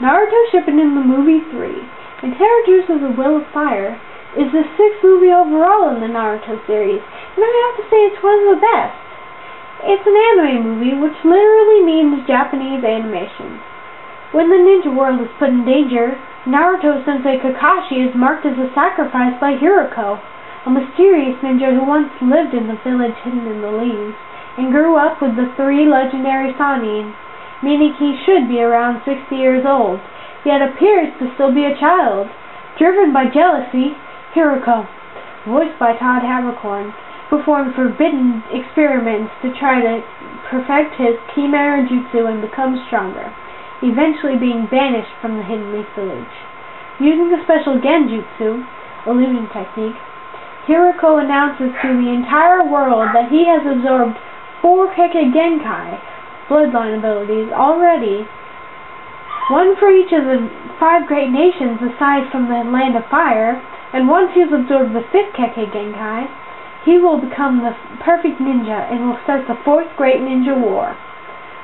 Naruto Shippuden the Movie 3, Inheritors of the Will of Fire, is the 6th movie overall in the Naruto series, and I have to say it's one of the best. It's an anime movie, which literally means Japanese animation. When the ninja world is put in danger, Naruto-sensei Kakashi is marked as a sacrifice by Hiriko, a mysterious ninja who once lived in the village hidden in the leaves, and grew up with the 3 legendary Sannin, meaning he should be around 60 years old, yet appears to still be a child. Driven by jealousy, Hiriko, voiced by Todd Haberkorn, performed forbidden experiments to try to perfect his Chimera Jutsu and become stronger, eventually being banished from the Hidden Leaf Village. Using the special Genjutsu, illusion technique, Hiriko announces to the entire world that he has absorbed 4 Kekkei Genkai, bloodline abilities, already, one for each of the 5 great nations aside from the Land of Fire, and once he has absorbed the 5th Kekkei Genkai, he will become the perfect ninja and will start the 4th Great Ninja War.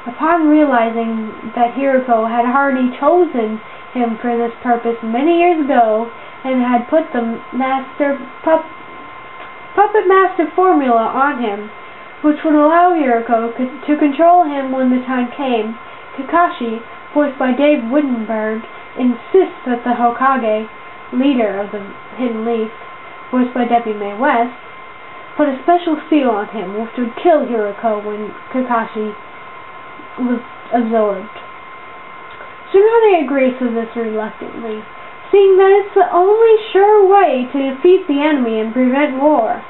Upon realizing that Hiriko had already chosen him for this purpose many years ago and had put the puppet master formula on him, which would allow Hiriko to control him when the time came, Kakashi, voiced by Dave Wittenberg, insists that the Hokage, leader of the Hidden Leaf, voiced by Debbie Mae West, put a special seal on him, which would kill Hiriko when Kakashi was absorbed. Tsunade agrees to this reluctantly, seeing that it's the only sure way to defeat the enemy and prevent war.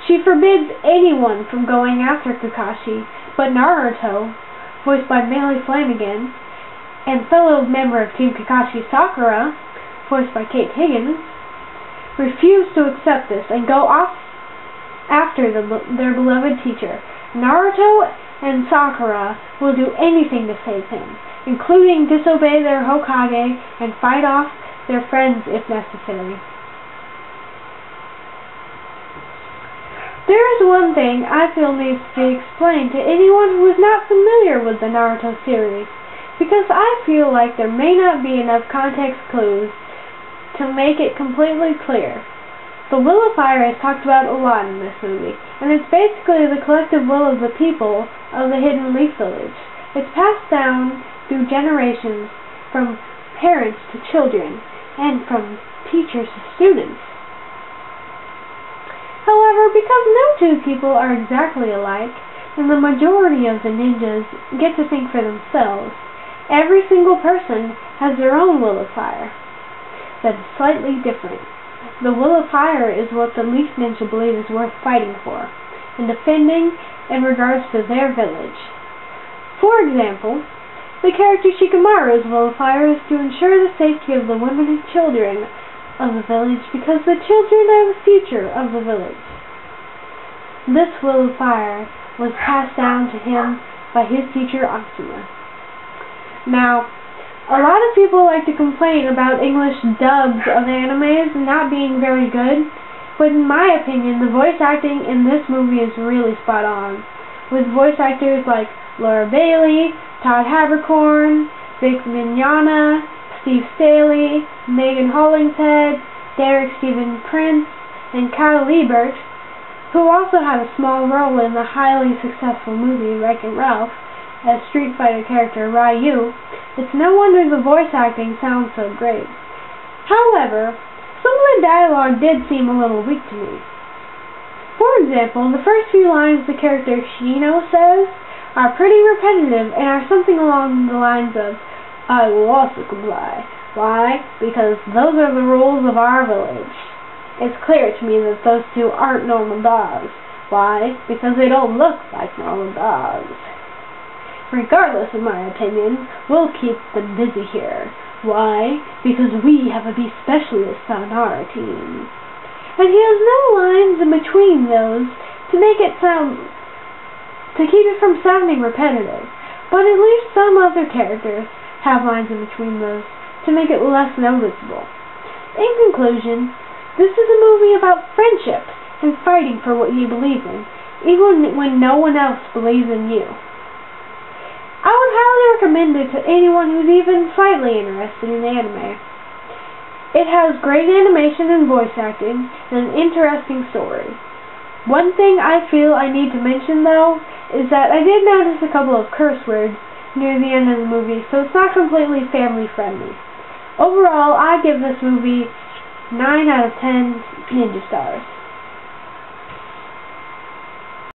She forbids anyone from going after Kakashi, but Naruto, voiced by Melee Flanagan, and fellow member of Team Kakashi Sakura, voiced by Kate Higgins, refuse to accept this and go off after their beloved teacher. Naruto and Sakura will do anything to save him, including disobey their Hokage and fight off their friends if necessary. There is one thing I feel needs to be explained to anyone who is not familiar with the Naruto series, because I feel like there may not be enough context clues to make it completely clear. The Will of Fire is talked about a lot in this movie, and it's basically the collective will of the people of the Hidden Leaf Village. It's passed down through generations, from parents to children, and from teachers to students. However, because no 2 people are exactly alike, and the majority of the ninjas get to think for themselves, every single person has their own Will of Fire that is slightly different. The Will of Fire is what the Leaf Ninja believe is worth fighting for and defending in regards to their village. For example, the character Shikamaru's Will of Fire is to ensure the safety of the women and children of the village, because the children are the future of the village. This Will of Fire was passed down to him by his teacher Asuma. Now, a lot of people like to complain about English dubs of animes not being very good, but in my opinion, the voice acting in this movie is really spot on, with voice actors like Laura Bailey, Todd Haberkorn, Vic Mignogna, Steve Staley, Megan Hollingshead, Derek Stephen Prince, and Kyle Liebert, who also had a small role in the highly successful movie Wreck-It Ralph as Street Fighter character Ryu. It's no wonder the voice acting sounds so great. However, some of the dialogue did seem a little weak to me. For example, the first few lines the character Shino says are pretty repetitive and are something along the lines of, "I will also comply." Why? Because those are the rules of our village. It's clear to me that those 2 aren't normal dogs. Why? Because they don't look like normal dogs. Regardless of my opinion, we'll keep them busy here. Why? Because we have a beast specialist on our team. And he has no lines in between those to keep it from sounding repetitive, but at least some other characters have lines in between those to make it less noticeable. In conclusion, this is a movie about friendship and fighting for what you believe in, even when no one else believes in you. I would highly recommend it to anyone who's even slightly interested in anime. It has great animation and voice acting, and an interesting story. One thing I feel I need to mention, though, is that I did notice a couple of curse words near the end of the movie, so it's not completely family-friendly. Overall, I give this movie 9 out of 10 ninja stars.